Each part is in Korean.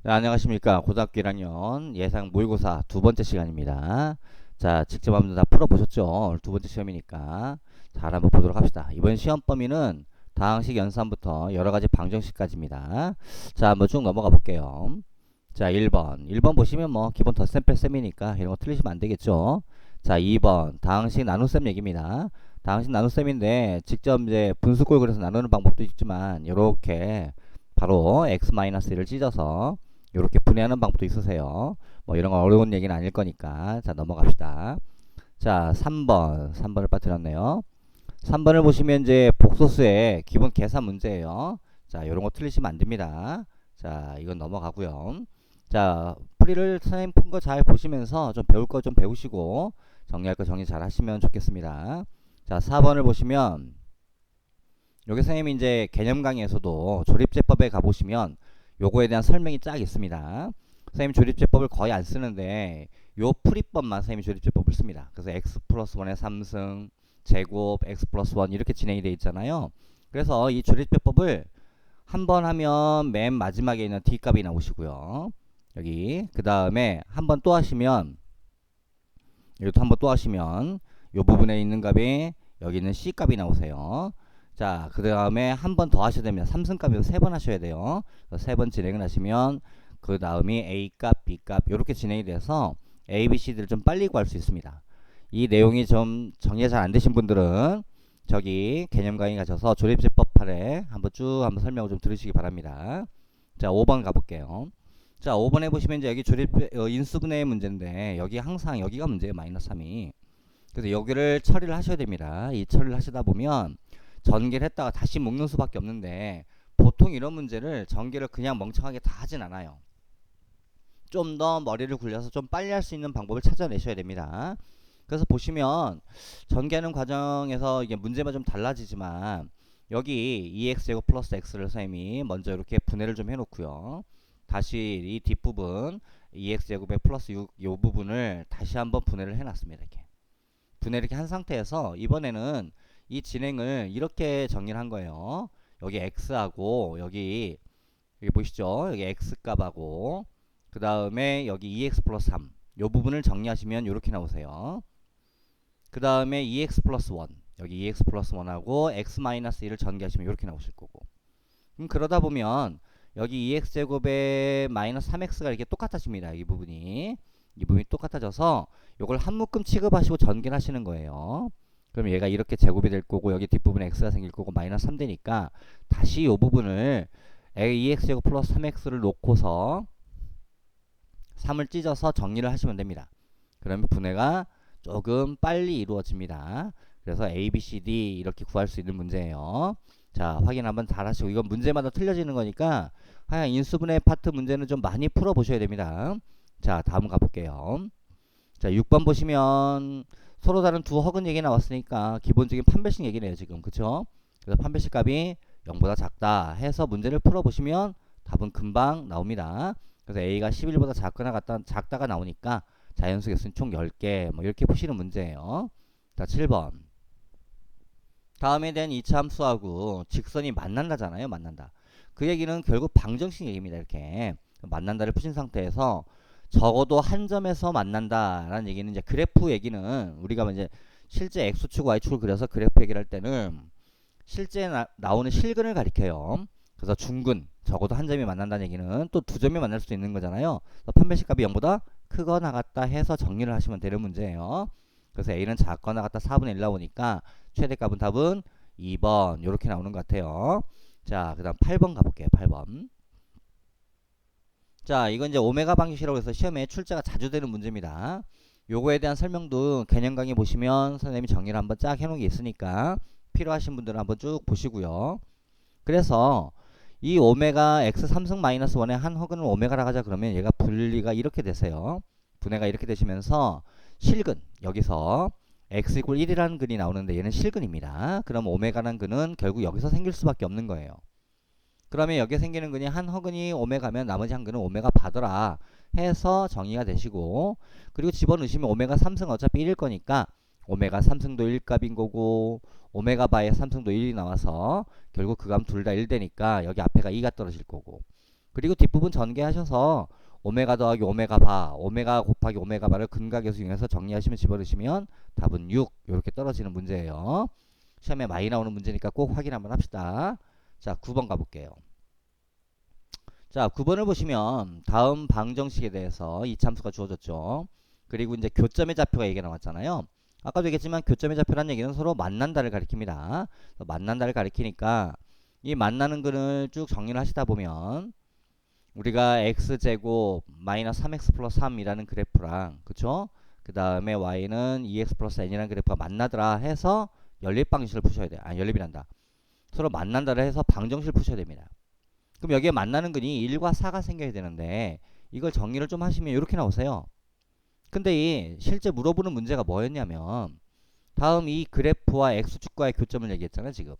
네, 안녕하십니까. 고등학교 1학년 예상 모의고사 두 번째 시간입니다. 자, 직접 한번 다 풀어보셨죠? 오늘 두 번째 시험이니까. 잘 한번 보도록 합시다. 이번 시험 범위는 다항식 연산부터 여러 가지 방정식까지입니다. 자, 한번 쭉 넘어가 볼게요. 자, 1번. 1번 보시면 뭐 기본 덧셈 뺄셈이니까 이런 거 틀리시면 안 되겠죠? 자, 2번. 다항식 나눗셈 얘기입니다. 다항식 나눗셈인데 직접 이제 분수꼴 그려서 나누는 방법도 있지만 이렇게 바로 x-1을 찢어서 이렇게 분해하는 방법도 있으세요. 뭐 이런 거 어려운 얘기는 아닐 거니까. 자, 넘어갑시다. 자, 3번을 빠뜨렸네요. 3번을 보시면 이제 복소수의 기본 계산 문제예요. 자, 이런 거 틀리시면 안 됩니다. 자, 이건 넘어가고요. 자, 풀이를 선생님 푼 거 잘 보시면서 좀 배울 거 좀 배우시고 정리할 거 정리 잘 하시면 좋겠습니다. 자, 4번을 보시면 여기 선생님이 이제 개념 강의에서도 조립제법에 가보시면 요거에 대한 설명이 쫙 있습니다. 선생님 조립제법을 거의 안 쓰는데 요 풀이법만 선생님이 조립제법을 씁니다. 그래서 x 플러스 1의 3승 제곱 x 플러스 1 이렇게 진행이 되어 있잖아요. 그래서 이 조립제법을 한 번 하면 맨 마지막에 있는 d 값이 나오시고요. 여기 그 다음에 한 번 또 하시면 이것도 한 번 또 하시면 요 부분에 있는 값이 여기 있는 c 값이 나오세요. 자, 그 다음에 한 번 더 하셔야 됩니다. 3승값이면 3번 하셔야 돼요. 3번 진행을 하시면 그 다음이 A값, B값 이렇게 진행이 돼서 A, B, C들을 좀 빨리 구할 수 있습니다. 이 내용이 좀 정리가 잘 안 되신 분들은 저기 개념 강의 가셔서 조립제법 8에 한번 설명을 좀 들으시기 바랍니다. 자, 5번 가볼게요. 자, 5번에 보시면 이제 여기 인수분해의 문제인데 여기 항상 여기가 문제예요. 마이너스 3이. 그래서 여기를 처리를 하셔야 됩니다. 이 처리를 하시다 보면 전개를 했다가 다시 묶는 수밖에 없는데 보통 이런 문제를 전개를 그냥 멍청하게 다 하진 않아요. 좀 더 머리를 굴려서 좀 빨리 할 수 있는 방법을 찾아내셔야 됩니다. 그래서 보시면 전개하는 과정에서 이게 문제만 좀 달라지지만 여기 2x제곱 플러스 x를 선생님이 먼저 이렇게 분해를 좀 해놓고요. 다시 이 뒷부분 2x제곱에 플러스 6 이 부분을 다시 한번 분해를 해놨습니다. 이렇게 분해 이렇게 한 상태에서 이번에는 이 진행을 이렇게 정리를 한 거예요. 여기 x하고 여기 보시죠. 여기 x 값하고 그 다음에 여기 2x 플러스 3 요 부분을 정리하시면 이렇게 나오세요. 그 다음에 2x 플러스 1 여기 2x 플러스 1하고 x 마이너스 1을 전개하시면 이렇게 나오실 거고 그러다 보면 여기 2x 제곱에 마이너스 3x가 이렇게 똑같아집니다. 이 부분이 똑같아져서 요걸 한 묶음 취급하시고 전개를 하시는 거예요. 그럼 얘가 이렇게 제곱이 될 거고 여기 뒷부분에 x가 생길 거고 마이너스 3 되니까 다시 요 부분을 2x제곱 플러스 3x를 놓고서 3을 찢어서 정리를 하시면 됩니다. 그러면 분해가 조금 빨리 이루어집니다. 그래서 A, B, C, D 이렇게 구할 수 있는 문제예요. 자, 확인 한번 잘 하시고 이건 문제마다 틀려지는 거니까 하여간 인수분해 파트 문제는 좀 많이 풀어보셔야 됩니다. 자, 다음 가볼게요. 자, 6번 보시면 서로 다른 두 허근 얘기 나왔으니까 기본적인 판별식 얘기네요 지금. 그쵸? 그래서 판별식 값이 0보다 작다 해서 문제를 풀어보시면 답은 금방 나옵니다. 그래서 A가 11보다 작다가 나오니까 자연수 개수는 총 10개 뭐 이렇게 푸시는 문제예요. 자, 7번. 다음에 대한 2차 함수하고 직선이 만난다잖아요. 만난다. 그 얘기는 결국 방정식 얘기입니다. 이렇게 만난다를 푸신 상태에서 적어도 한 점에서 만난다라는 얘기는 이제 그래프 얘기는 우리가 이제 실제 x축 y축을 그려서 그래프 얘기를 할 때는 실제 나오는 실근을 가리켜요. 그래서 중근 적어도 한 점이 만난다는 얘기는 또 두 점이 만날 수도 있는 거잖아요. 판별식 값이 0보다 크거나 같다 해서 정리를 하시면 되는 문제예요. 그래서 A는 작거나 같다 4분의 1 나오니까 최대값은 답은 2번 이렇게 나오는 것 같아요. 자, 그 다음 8번 가볼게요. 8번. 자, 이건 이제 오메가 방식이라고 해서 시험에 출제가 자주 되는 문제입니다. 요거에 대한 설명도 개념 강의 보시면 선생님이 정리를 한번 쫙 해놓은 게 있으니까 필요하신 분들은 한번 쭉 보시고요. 그래서 이 오메가 x 3승 마이너스 1의 한 허근을 오메가라 하자 그러면 얘가 분리가 이렇게 되세요. 분해가 이렇게 되시면서 실근 여기서 x 이퀄 1이라는 근이 나오는데 얘는 실근입니다. 그럼 오메가라는 근은 결국 여기서 생길 수밖에 없는 거예요. 그러면 여기에 생기는 근이 한 허근이 오메가면 나머지 한 근은 오메가 바더라 해서 정의가 되시고 그리고 집어넣으시면 오메가 3승 어차피 1일 거니까 오메가 3승도 1값인 거고 오메가 바의 3승도 1이 나와서 결국 그 값 둘 다 1 되니까 여기 앞에가 2가 떨어질 거고 그리고 뒷부분 전개하셔서 오메가 더하기 오메가 바, 오메가 곱하기 오메가 바를 근각에서 이용해서 정리하시면 집어넣으시면 답은 6 이렇게 떨어지는 문제예요. 시험에 많이 나오는 문제니까 꼭 확인 한번 합시다. 자, 9번 가볼게요. 자, 9번을 보시면 다음 방정식에 대해서 이 참수가 주어졌죠. 그리고 이제 교점의 좌표가 얘기가 나왔잖아요. 아까도 얘기했지만 교점의 좌표란 얘기는 서로 만난다를 가리킵니다. 만난다를 가리키니까 이 만나는 근을 쭉 정리를 하시다 보면 우리가 x제곱 마이너스 3x 플러스 3이라는 그래프랑 그쵸? 그 다음에 y는 2x 플러스 n이라는 그래프가 만나더라 해서 연립 방정식을 푸셔야 돼요. 아, 연립이란다. 서로 만난다를 해서 방정식을 푸셔야 됩니다. 그럼 여기에 만나는 근이 1과 4가 생겨야 되는데 이걸 정리를 좀 하시면 이렇게 나오세요. 근데 이 실제 물어보는 문제가 뭐였냐면 다음 이 그래프와 x축과의 교점을 얘기했잖아요 지금.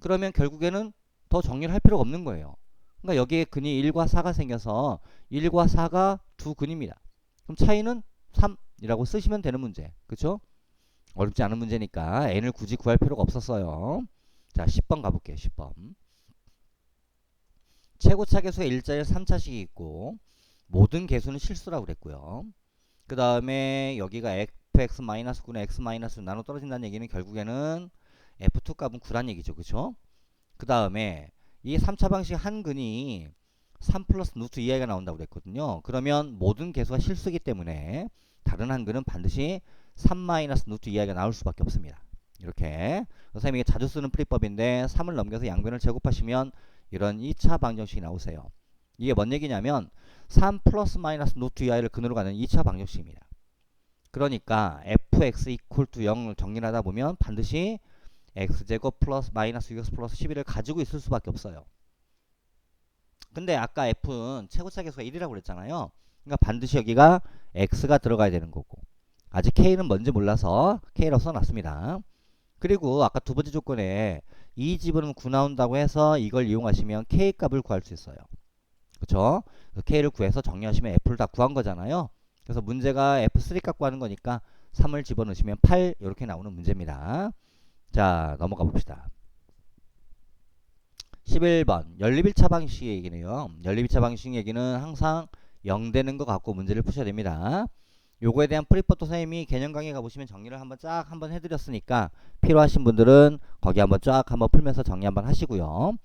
그러면 결국에는 더 정리를 할 필요가 없는 거예요. 그러니까 여기에 근이 1과 4가 생겨서 1과 4가 두 근입니다. 그럼 차이는 3이라고 쓰시면 되는 문제. 그쵸? 어렵지 않은 문제니까 n을 굳이 구할 필요가 없었어요. 자, 10번 가볼게요. 10번. 최고차 계수가 일자리에 3차식이 있고 모든 개수는 실수라고 그랬고요. 그 다음에 여기가 fx-9는 x- 나눠 떨어진다는 얘기는 결국에는 f2 값은 9란 얘기죠. 그쵸? 그 다음에 이 3차 방식 한 근이 3 플러스 루트 2i가 나온다고 그랬거든요. 그러면 모든 개수가 실수이기 때문에 다른 한 근은 반드시 3 마이너스 루트 2i가 나올 수밖에 없습니다. 이렇게 선생님이 이게 자주 쓰는 풀이법인데 3을 넘겨서 양변을 제곱하시면 이런 2차 방정식이 나오세요. 이게 뭔 얘기냐면 3 플러스 마이너스 루트 2i를 근으로 가는 2차 방정식입니다. 그러니까 fx equal to 0을 정리를 하다 보면 반드시 x제곱 플러스 마이너스 6x 플러스 11을 가지고 있을 수밖에 없어요. 근데 아까 f는 최고차 계수가 1이라고 그랬잖아요. 그러니까 반드시 여기가 x가 들어가야 되는 거고 아직 k는 뭔지 몰라서 k라고 써놨습니다. 그리고 아까 두 번째 조건에 이 집은 9 나온다고 해서 이걸 이용하시면 k 값을 구할 수 있어요. 그쵸? k를 구해서 정리하시면 f를 다 구한 거잖아요. 그래서 문제가 f3 값 구하는 거니까 3을 집어넣으시면 8 이렇게 나오는 문제입니다. 자, 넘어가 봅시다. 11번 연립 1차 방식 얘기네요. 연립 2차 방식 얘기는 항상 0 되는 거 갖고 문제를 푸셔야 됩니다. 요거에 대한 프리포토 선생님이 개념 강의 가보시면 정리를 한번 해드렸으니까 필요하신 분들은 거기 한번 쫙 한번 풀면서 정리 한번 하시고요.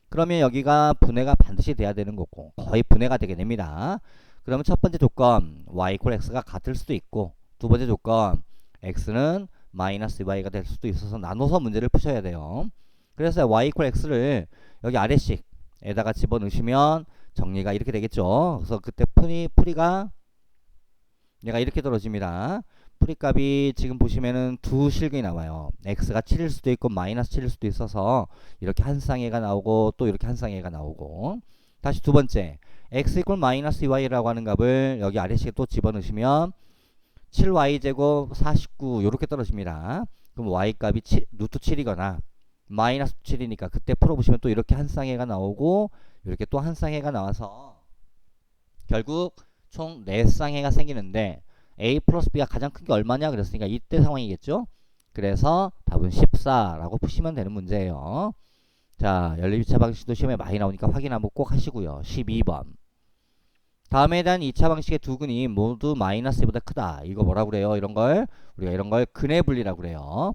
그러면 여기가 분해가 반드시 돼야 되는 거고 거의 분해가 되게 됩니다. 그러면 첫 번째 조건 y = x가 같을 수도 있고 두 번째 조건 x는 마이너스 y가 될 수도 있어서 나눠서 문제를 푸셔야 돼요. 그래서 y = x를 여기 아래식에다가 집어넣으시면 정리가 이렇게 되겠죠. 그래서 그때 풀이가 얘가 이렇게 떨어집니다. 풀이값이 지금 보시면은 두 실근이 나와요. x가 7일 수도 있고 마이너스 7일 수도 있어서 이렇게 한 쌍해가 나오고 또 이렇게 한 쌍해가 나오고 다시 두 번째 x = 마이너스 2y라고 하는 값을 여기 아래식에 또 집어넣으시면 7y제곱 49 이렇게 떨어집니다. 그럼 y값이 루트 7이거나 마이너스 7이니까 그때 풀어보시면 또 이렇게 한 쌍해가 나오고 이렇게 또 한 쌍해가 나와서 결국 총 4쌍해가 생기는데 a 플러스 b가 가장 큰 게 얼마냐 그랬으니까 이때 상황이겠죠. 그래서 답은 14라고 푸시면 되는 문제예요. 자, 연립 2차 방식도 시험에 많이 나오니까 확인 한번 꼭 하시고요. 12번 다음에 대한 2차 방식의 두 근이 모두 마이너스 2보다 크다. 이거 뭐라고 그래요? 우리가 이런 걸 근의 분리라고 그래요.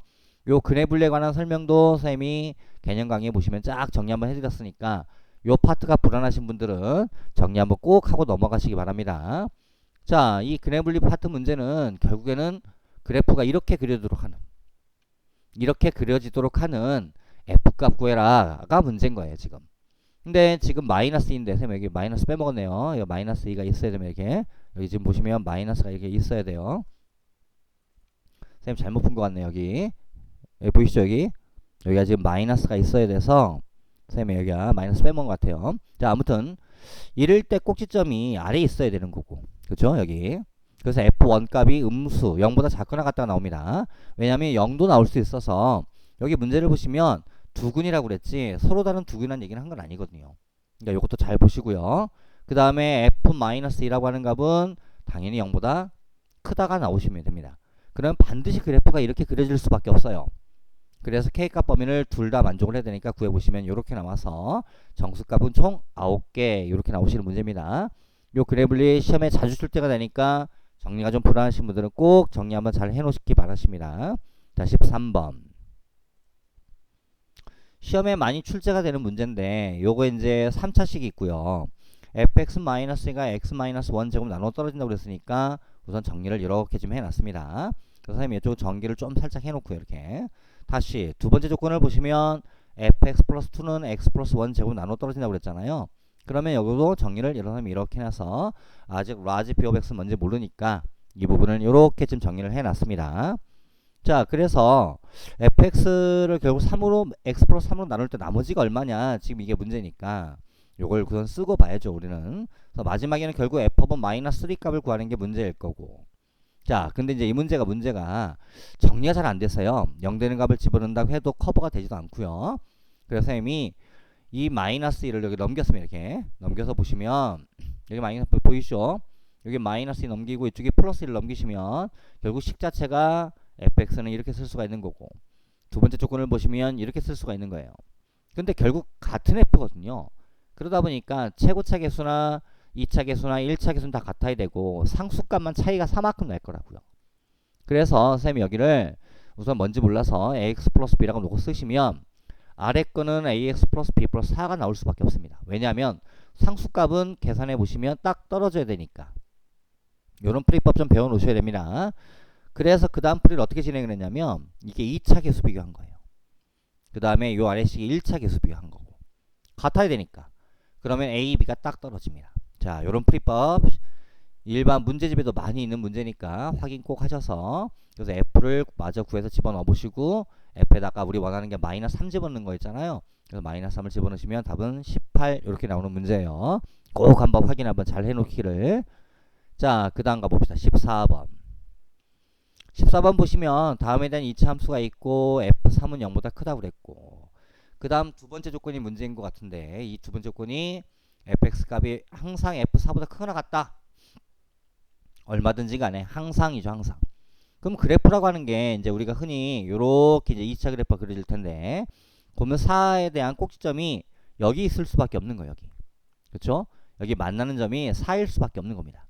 요 근의 분리에 관한 설명도 선생님이 개념 강의에 보시면 쫙 정리 한번 해드렸으니까 요 파트가 불안하신 분들은 정리 한번 꼭 하고 넘어가시기 바랍니다. 자, 이 근의 분리 파트 문제는 결국에는 그래프가 이렇게 그려지도록 하는 f값 구해라가 문제인 거예요 지금. 근데 지금 마이너스 2인데 선생님 여기 마이너스 빼먹었네요. 여기 마이너스 2가 있어야 되면 이렇게 여기 지금 보시면 마이너스가 이렇게 있어야 돼요. 선생님 잘못 푼 것 같네요. 여기 보이시죠? 여기가 지금 마이너스가 있어야 돼서 선생님 여기가 마이너스 빼먹은 것 같아요. 자, 아무튼 이럴 때 꼭지점이 아래에 있어야 되는 거고 그쵸? 여기 그래서 f1 값이 음수 0보다 작거나 같다가 나옵니다. 왜냐하면 0도 나올 수 있어서 여기 문제를 보시면 두 근이라고 그랬지 서로 다른 두 근이라는 얘기는 한 건 아니거든요. 그러니까 이것도 잘 보시고요. 그 다음에 f-2라고 하는 값은 당연히 0보다 크다가 나오시면 됩니다. 그럼 반드시 그래프가 이렇게 그려질 수밖에 없어요. 그래서 K값 범위를 둘 다 만족을 해야 되니까 구해보시면 이렇게 나와서 정수값은 총 9개 이렇게 나오시는 문제입니다. 요 그래블리 시험에 자주 출제가 되니까 정리가 좀 불안하신 분들은 꼭 정리 한번 잘 해놓으시기 바랍니다. 자, 13번. 시험에 많이 출제가 되는 문제인데 요거 이제 3차식이 있고요. fx-가 x-1 제곱 나눠 떨어진다고 그랬으니까 우선 정리를 이렇게 좀 해놨습니다. 그래서 선생님이 이쪽 정리를 좀 살짝 해놓고요. 이렇게 다시 두 번째 조건을 보시면 fx 플러스 2는 x 플러스 1 제곱 나눠 떨어진다고 그랬잖아요. 그러면 여기도 정리를 이렇게 해놔서 아직 라지 b of x는 뭔지 모르니까 이 부분을 이렇게 좀 정리를 해놨습니다. 자, 그래서 fx를 결국 3으로 x 플러스 3으로 나눌 때 나머지가 얼마냐 지금 이게 문제니까 요걸 우선 쓰고 봐야죠 우리는. 그래서 마지막에는 결국 f업은 마이너스 3 값을 구하는 게 문제일 거고. 자, 근데 이제 이 문제가 정리가 잘 안 됐어요. 0 되는 값을 집어넣는다고 해도 커버가 되지도 않고요. 그래서 선생님이 이 마이너스 1을 여기 넘겼습니다. 이렇게 넘겨서 보시면 여기 마이너스 보이시죠? 여기 마이너스 2 넘기고 이쪽에 플러스 1을 넘기시면 결국 식 자체가 fx는 이렇게 쓸 수가 있는 거고, 두 번째 조건을 보시면 이렇게 쓸 수가 있는 거예요. 근데 결국 같은 f거든요. 그러다 보니까 최고차 계수나 2차 계수나 1차 계수는 다 같아야 되고 상수값만 차이가 4만큼 날 거라고요. 그래서 선생님이 여기를 우선 뭔지 몰라서 ax 플러스 b라고 놓고 쓰시면 아래 거는 ax 플러스 b 플러스 4가 나올 수밖에 없습니다. 왜냐하면 상수값은 계산해 보시면 딱 떨어져야 되니까. 요런 풀이법 좀 배워 놓으셔야 됩니다. 그래서 그 다음 풀이를 어떻게 진행을 했냐면 이게 2차 계수 비교한 거예요. 그 다음에 요 아래식이 1차 계수 비교한 거고 같아야 되니까 그러면 A, B가 딱 떨어집니다. 자, 요런 풀이법 일반 문제집에도 많이 있는 문제니까 확인 꼭 하셔서, 그래서 F를 마저 구해서 집어넣어 보시고 F에다가 우리 원하는 게 마이너스 3 집어넣는 거 있잖아요. 그래서 마이너스 3을 집어넣으시면 답은 18 이렇게 나오는 문제예요. 꼭 한번 확인 한번 잘 해놓기를. 자, 그 다음 가봅시다. 14번. 14번 보시면 다음에 대한 2차 함수가 있고 F3은 0보다 크다고 그랬고, 그 다음 두 번째 조건이 문제인 것 같은데 이 두 번째 조건이 fx 값이 항상 f4보다 크거나 같다. 얼마든지 간에 항상이죠, 항상. 그럼 그래프라고 하는 게 이제 우리가 흔히 요렇게 이제 2차 그래프가 그려질 텐데 보면 4에 대한 꼭지점이 여기 있을 수밖에 없는 거예요, 여기. 그렇죠? 여기 만나는 점이 4일 수밖에 없는 겁니다.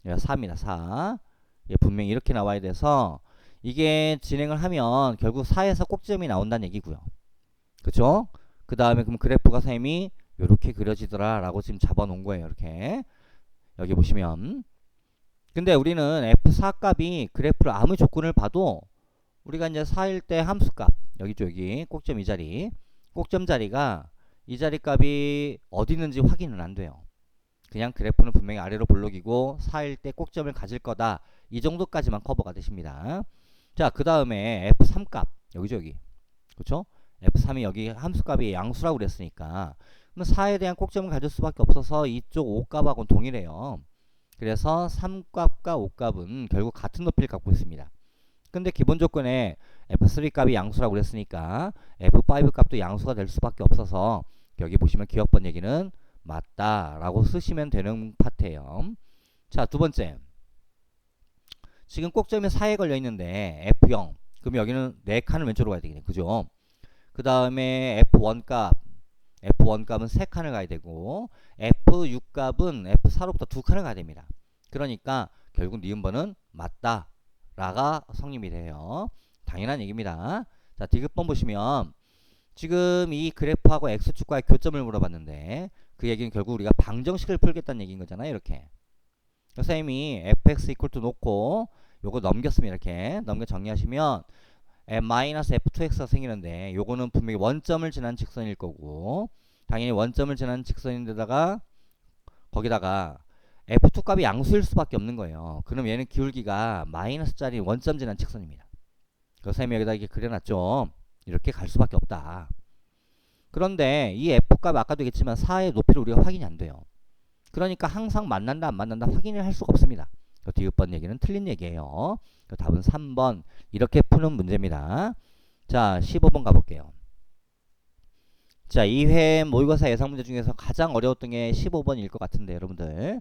4입니다, 4. 예, 분명히 이렇게 나와야 돼서 이게 진행을 하면 결국 4에서 꼭지점이 나온다는 얘기고요. 그쵸? 그 다음에 그럼 그래프가 선생님이 이렇게 그려지더라 라고 지금 잡아놓은 거예요. 이렇게 여기 보시면. 근데 우리는 F4 값이 그래프를 아무 조건을 봐도 우리가 이제 4일 때 함수값 여기 꼭점 이 자리, 꼭점 자리가 이 자리 값이 어디 있는지 확인은 안 돼요. 그냥 그래프는 분명히 아래로 볼록이고 4일 때 꼭점을 가질 거다, 이 정도까지만 커버가 되십니다. 자, 그 다음에 F3 값 여기죠, 여기. 그쵸? F3이 여기 함수값이 양수라고 그랬으니까 그럼 4에 대한 꼭점을 가질 수밖에 없어서 이쪽 5값하고는 동일해요. 그래서 3값과 5값은 결국 같은 높이를 갖고 있습니다. 근데 기본 조건에 F3 값이 양수라고 그랬으니까 F5 값도 양수가 될 수밖에 없어서 여기 보시면 기억번 얘기는 맞다라고 쓰시면 되는 파트예요. 자, 두 번째. 지금 꼭점이 4에 걸려 있는데 F0. 그럼 여기는 4칸을 왼쪽으로 가야 되겠네. 그죠? 그 다음에 F1 값은 3칸을 가야 되고 F6 값은 F4로부터 2칸을 가야 됩니다. 그러니까 결국 니은번은 맞다 라가 성립이 돼요. 당연한 얘기입니다. 자, 디귿번 보시면 지금 이 그래프하고 X축과의 교점을 물어봤는데 그 얘기는 결국 우리가 방정식을 풀겠다는 얘기인 거잖아요. 이렇게 선생님이 fx 놓고 요거 넘겼습니다. 이렇게 넘겨 정리하시면 -f2x가 생기는데 요거는 분명히 원점을 지난 직선일 거고, 당연히 원점을 지난 직선인데다가 거기다가 f2 값이 양수일 수밖에 없는 거예요. 그럼 얘는 기울기가 마이너스짜리 원점 지난 직선입니다. 그래서 선생님이 여기다 이렇게 그려놨죠. 이렇게 갈 수밖에 없다. 그런데 이 f값 아까도 얘기했지만 4의 높이를 우리가 확인이 안 돼요. 그러니까 항상 만난다 안 만난다 확인을 할 수가 없습니다. 디귿번 얘기는 틀린 얘기예요. 답은 3번 이렇게 푸는 문제입니다. 자, 15번 가볼게요. 자, 2회 모의고사 예상 문제 중에서 가장 어려웠던 게 15번일 것 같은데 여러분들.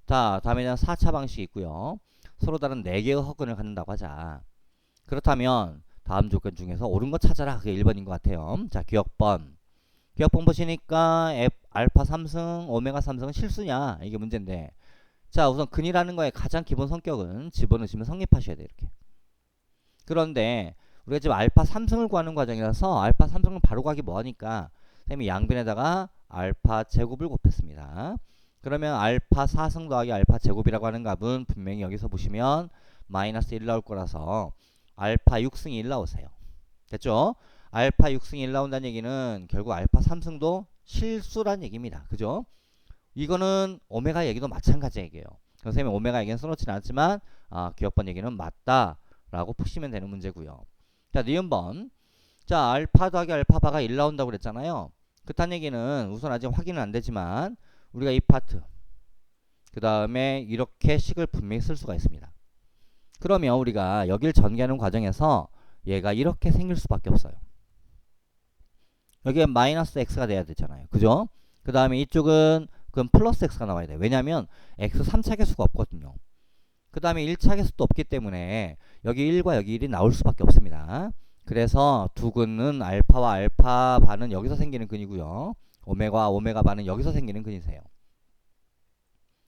자, 다음에는 4차 방식이 있고요. 서로 다른 4개의 허근을 갖는다고 하자. 그렇다면 다음 조건 중에서 옳은 거 찾아라. 그게 1번인 것 같아요. 자, 기억번. 기억번 보시니까 알파 3승, 오메가 3승은 실수냐? 이게 문제인데. 자, 우선 근이라는 거의 가장 기본 성격은 집어넣으시면 성립하셔야 돼요. 이렇게. 그런데 우리가 지금 알파 3승을 구하는 과정이라서 알파 3승을 바로 구하기 뭐하니까 선생님이 양변에다가 알파 제곱을 곱했습니다. 그러면 알파 4승 더하기 알파 제곱이라고 하는 값은 분명히 여기서 보시면 마이너스 1 나올 거라서 알파 6승이 1 나오세요. 됐죠? 알파 6승이 1 나온다는 얘기는 결국 알파 3승도 실수란 얘기입니다. 그죠? 이거는 오메가 얘기도 마찬가지 얘기예요. 선생님이 오메가 얘기는 써놓지는 않지만 기억번 얘기는 맞다라고 푸시면 되는 문제고요. 자, 니은번. 자, 알파 더하기 알파바가 1 나온다고 그랬잖아요. 그딴 얘기는 우선 아직 확인은 안 되지만 우리가 이 파트 그 다음에 이렇게 식을 분명히 쓸 수가 있습니다. 그러면 우리가 여기를 전개하는 과정에서 얘가 이렇게 생길 수밖에 없어요. 여기에 마이너스 x가 돼야 되잖아요. 그죠? 그 다음에 이쪽은 그럼 플러스 x가 나와야 돼요. 왜냐하면 x 3차계수가 없거든요. 그 다음에 1차계수도 없기 때문에 여기 1과 여기 1이 나올 수밖에 없습니다. 그래서 두 근은 알파와 알파 반은 여기서 생기는 근이고요. 오메가와 오메가 반은 여기서 생기는 근이세요.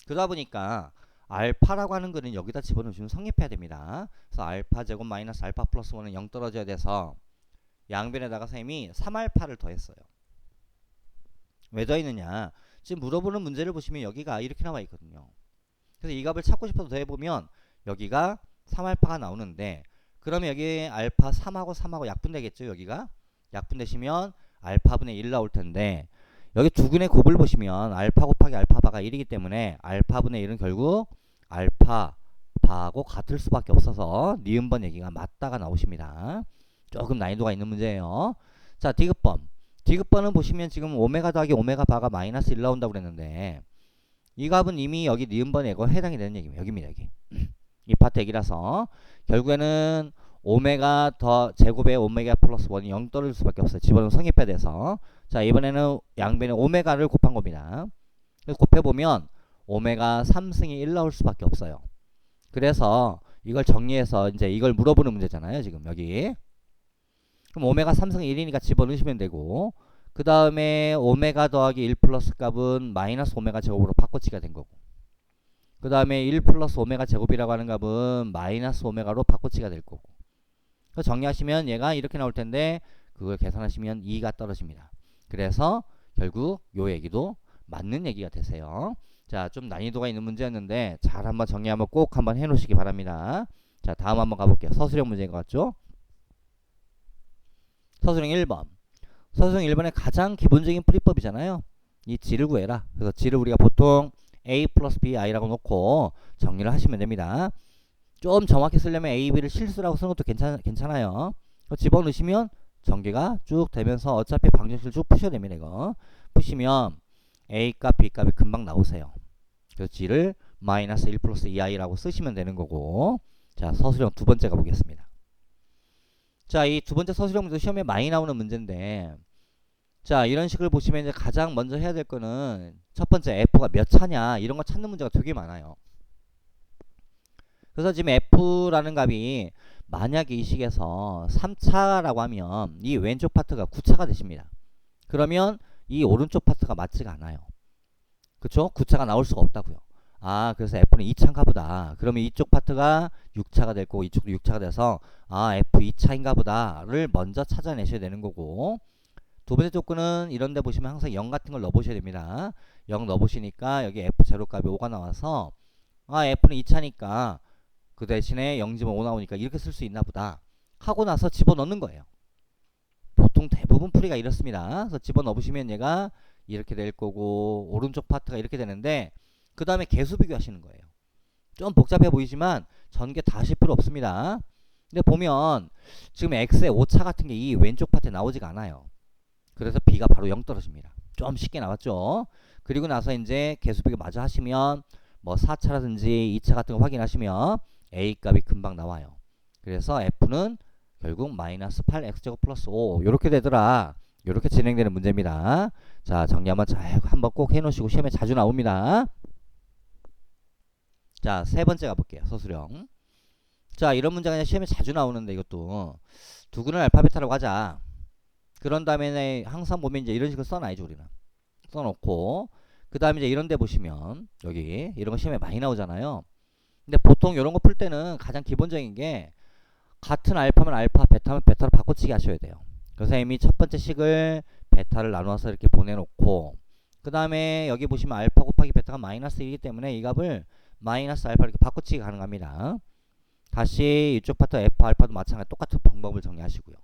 그러다 보니까 알파라고 하는 근은 여기다 집어넣으시면 성립해야 됩니다. 그래서 알파 제곱 마이너스 알파 플러스 1은 0 떨어져야 돼서 양변에다가 선생님이 3알파를 더했어요. 왜 더했느냐? 지금 물어보는 문제를 보시면 여기가 이렇게 나와 있거든요. 그래서 이 값을 찾고 싶어서 더해보면 여기가 3알파가 나오는데 그러면 여기 알파 3하고 3하고 약분되겠죠. 여기가 약분되시면 알파분의 1 나올 텐데 여기 두 근의 곱을 보시면 알파 곱하기 알파바가 1이기 때문에 알파분의 1은 결국 알파바하고 같을 수밖에 없어서 니은번 얘기가 맞다가 나오십니다. 조금 난이도가 있는 문제예요. 자, 디귿번. 디귿번은 보시면 지금 오메가 더하기 오메가 바가 마이너스 1 나온다고 그랬는데 이 값은 이미 여기 니은번에 해당이 되는 얘기입니다. 여기입니다. 여기. 이 파트 얘기라서 결국에는 오메가 더 제곱에 오메가 플러스 1이 0 떨어질 수밖에 없어요. 집어넣으면 성립해야 돼서. 자, 이번에는 양변에 오메가를 곱한 겁니다. 그래서 곱해보면 오메가 3승이 1 나올 수밖에 없어요. 그래서 이걸 정리해서 이제 이걸 물어보는 문제잖아요. 지금 여기. 그럼 오메가 3승이 1이니까 집어넣으시면 되고 그 다음에 오메가 더하기 1 플러스 값은 마이너스 오메가 제곱으로 바꿔치기가 된 거고 그 다음에 1 플러스 오메가 제곱이라고 하는 값은 마이너스 오메가로 바꿔치기가 될 거고 그래서 정리하시면 얘가 이렇게 나올 텐데 그걸 계산하시면 2가 떨어집니다. 그래서 결국 요 얘기도 맞는 얘기가 되세요. 자, 좀 난이도가 있는 문제였는데 잘 한번 정리 한번 꼭 한번 해놓으시기 바랍니다. 자, 다음 한번 가볼게요. 서술형 문제인 것 같죠? 서술형 1번. 서술형 1번의 가장 기본적인 풀이법이잖아요. 이 g를 구해라. 그래서 g를 우리가 보통 a 플러스 b i라고 놓고 정리를 하시면 됩니다. 좀 정확히 쓰려면 a, b를 실수라고 쓰는 것도 괜찮아요. 집어넣으시면 전개가 쭉 되면서 어차피 방정식을 쭉 푸셔야 됩니다. 이거 푸시면 a 값, b 값이 금방 나오세요. 그래서 g를 마이너스 1 플러스 2i라고 쓰시면 되는 거고 자, 서술형 두 번째 가보겠습니다. 자, 이 두 번째 서술형 문제 시험에 많이 나오는 문제인데 자, 이런 식을 보시면 이제 가장 먼저 해야 될 거는 첫 번째 f가 몇 차냐 이런 거 찾는 문제가 되게 많아요. 그래서 지금 f라는 값이 만약에 이 식에서 3차라고 하면 이 왼쪽 파트가 9차가 되십니다. 그러면 이 오른쪽 파트가 맞지가 않아요. 그쵸? 9차가 나올 수가 없다고요. 아, 그래서 f는 2차인가 보다. 그러면 이쪽 파트가 6차가 될 거고 이쪽도 6차가 돼서 아, f 2차인가 보다를 먼저 찾아내셔야 되는 거고 두 번째 조건은 이런 데 보시면 항상 0 같은 걸 넣어보셔야 됩니다. 0 넣어보시니까 여기 f0 값이 5가 나와서 아, f는 2차니까 그 대신에 0집어 5 나오니까 이렇게 쓸 수 있나 보다 하고 나서 집어넣는 거예요. 보통 대부분 풀이가 이렇습니다. 그래서 집어넣으시면 얘가 이렇게 될 거고 오른쪽 파트가 이렇게 되는데 그 다음에 개수 비교하시는 거예요. 좀 복잡해 보이지만 전개 다 하실 필요 없습니다. 근데 보면 지금 x의 5차 같은 게 이 왼쪽 파트에 나오지가 않아요. 그래서 b가 바로 0 떨어집니다. 좀 쉽게 나왔죠. 그리고 나서 이제 개수 비교 마저 하시면 뭐 4차라든지 2차 같은 거 확인하시면 a 값이 금방 나와요. 그래서 f는 결국 마이너스 8x제곱 플러스 5 이렇게 되더라. 이렇게 진행되는 문제입니다. 자, 정리 한번 꼭 해놓으시고 시험에 자주 나옵니다. 자, 세 번째 가볼게요. 서술형. 자, 이런 문제가 그냥 시험에 자주 나오는데 이것도 두근을 알파 베타라고 하자. 그런 다음에 항상 보면 이제 이런 식으로 써놔야죠, 우리는. 써놓고 그 다음에 이제 이런 데 보시면 여기 이런 거 시험에 많이 나오잖아요. 근데 보통 이런 거 풀 때는 가장 기본적인 게 같은 알파면 알파, 베타면 베타로 바꿔치기 하셔야 돼요. 그래서 이미 첫 번째 식을 베타를 나누어서 이렇게 보내놓고 그 다음에 여기 보시면 알파 곱하기 베타가 마이너스 1이기 때문에 이 값을 마이너스 알파 이렇게 바꿔치기 가능합니다. 다시 이쪽 파트 f 알파도 마찬가지 똑같은 방법을 정리하시고요.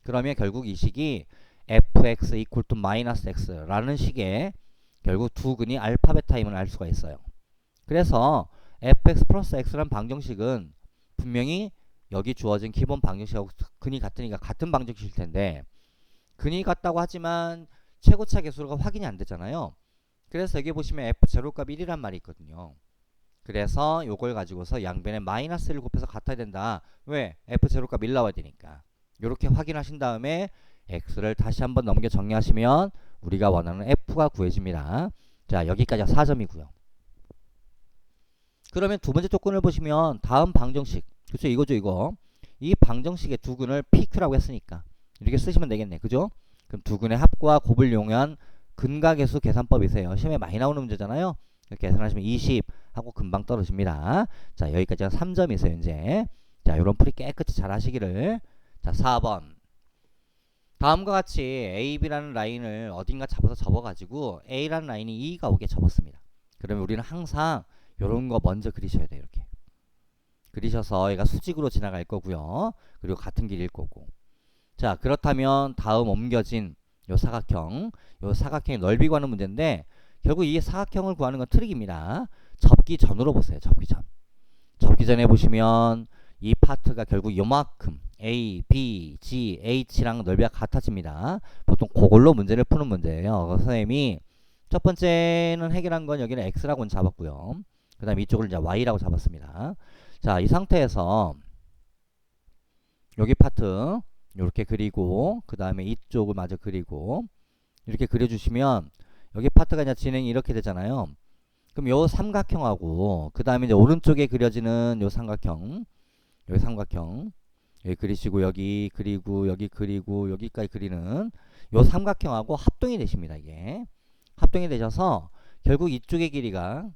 그러면 결국 이 식이 fx equal to 마이너스 x라는 식의 결국 두 근이 알파 베타임을 알 수가 있어요. 그래서 fx 플러스 x라는 방정식은 분명히 여기 주어진 기본 방정식하고 근이 같으니까 같은 방정식일 텐데 근이 같다고 하지만 최고차 계수가 확인이 안 되잖아요. 그래서 여기 보시면 f 제로값 1이란 말이 있거든요. 그래서 요걸 가지고서 양변에 마이너스를 곱해서 같아야 된다. 왜? f 제로값 1 나와야 되니까. 이렇게 확인하신 다음에 x를 다시 한번 넘겨 정리하시면 우리가 원하는 f가 구해집니다. 자, 여기까지가 4점이고요. 그러면 두 번째 조건을 보시면 다음 방정식, 그쵸? 이거죠, 이거. 이 방정식의 두 근을 PQ라고 했으니까 이렇게 쓰시면 되겠네, 그죠? 그럼 두 근의 합과 곱을 이용한 근가계수 계산법이세요. 시험에 많이 나오는 문제잖아요. 이렇게 계산하시면 20 하고 금방 떨어집니다. 자, 여기까지가 3점이세요, 이제. 자, 요런 풀이 깨끗이 잘 하시기를. 자, 4번. 다음과 같이 A, B라는 라인을 어딘가 잡아서 접어가지고 A라는 라인이 E가 오게 접었습니다. 그러면 우리는 항상 요런 거 먼저 그리셔야 돼요, 이렇게. 그리셔서 얘가 수직으로 지나갈 거고요. 그리고 같은 길일 거고. 자, 그렇다면 다음 옮겨진 요 사각형의 넓이 구하는 문제인데 결국 이 사각형을 구하는 건 트릭입니다. 접기 전으로 보세요. 접기 전. 접기 전에 보시면 이 파트가 결국 요만큼 A, B, G, H랑 넓이가 같아집니다. 보통 그걸로 문제를 푸는 문제예요. 그래서 선생님이 첫 번째는 해결한 건 여기는 X라고 잡았고요. 그 다음에 이쪽을 이제 Y라고 잡았습니다. 자, 이 상태에서 여기 파트 이렇게 그리고 그 다음에 이쪽을 마저 그리고 이렇게 그려주시면 여기 파트가 이제 진행이 이렇게 되잖아요. 그럼 요 삼각형하고 그 다음에 이제 오른쪽에 그려지는 요 삼각형, 여기 삼각형 여기 그리시고 여기 그리고 여기 그리고 여기까지 그리는 요 삼각형하고 합동이 되십니다. 이게 합동이 되셔서 결국 이쪽의 길이가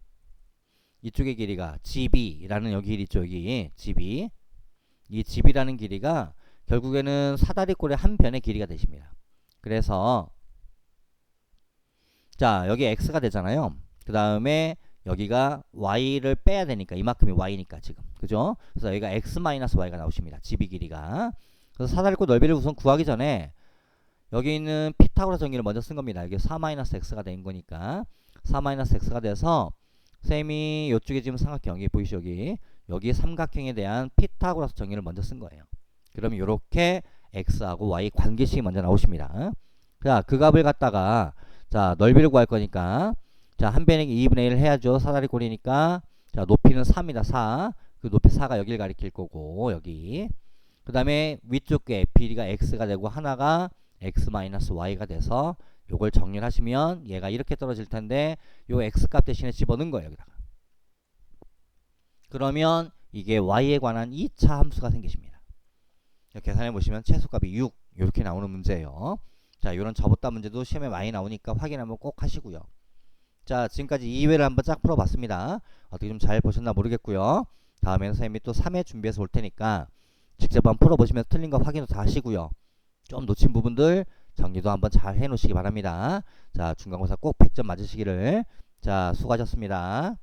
GB라는 여기 길이 있죠. 여기 GB, 이 GB라는 길이가 결국에는 사다리꼴의 한 변의 길이가 되십니다. 그래서 자, 여기 X가 되잖아요. 그 다음에 여기가 Y를 빼야 되니까 이만큼이 Y니까 지금, 그죠? 그래서 여기가 X-Y가 나오십니다. GB 길이가. 그래서 사다리꼴 넓이를 우선 구하기 전에 여기 있는 피타고라스 정리를 먼저 쓴 겁니다. 이게 4-X가 된 거니까 4-X가 돼서 쌤이 이쪽에 지금 삼각형 여기 보이시죠? 여기 삼각형에 대한 피타고라스 정리를 먼저 쓴 거예요. 그러면 이렇게 X하고 Y 관계식이 먼저 나오십니다. 자, 그 값을 갖다가 자, 넓이를 구할 거니까 자, 한 변에 2분의 1 해야죠. 사다리꼴이니까. 자, 높이는 4입니다. 4. 그 높이 4가 여기를 가리킬 거고 여기. 그 다음에 위쪽에 길이가 X가 되고 하나가 X-Y가 돼서 요걸 정리를 하시면 얘가 이렇게 떨어질 텐데 요 X값 대신에 집어넣은 거예요. 여기다가. 그러면 이게 Y에 관한 2차 함수가 생기십니다. 계산해 보시면 최소값이 6 이렇게 나오는 문제예요. 자, 요런 접었다 문제도 시험에 많이 나오니까 확인 한번 꼭 하시고요. 자, 지금까지 2회를 한번 쫙 풀어봤습니다. 어떻게 좀 잘 보셨나 모르겠고요. 다음에는 선생님이 또 3회 준비해서 올 테니까 직접 한번 풀어보시면서 틀린 거 확인도 다 하시고요. 좀 놓친 부분들 정리도 한번 잘 해놓으시기 바랍니다. 자, 중간고사 꼭 100점 맞으시기를. 자, 수고하셨습니다.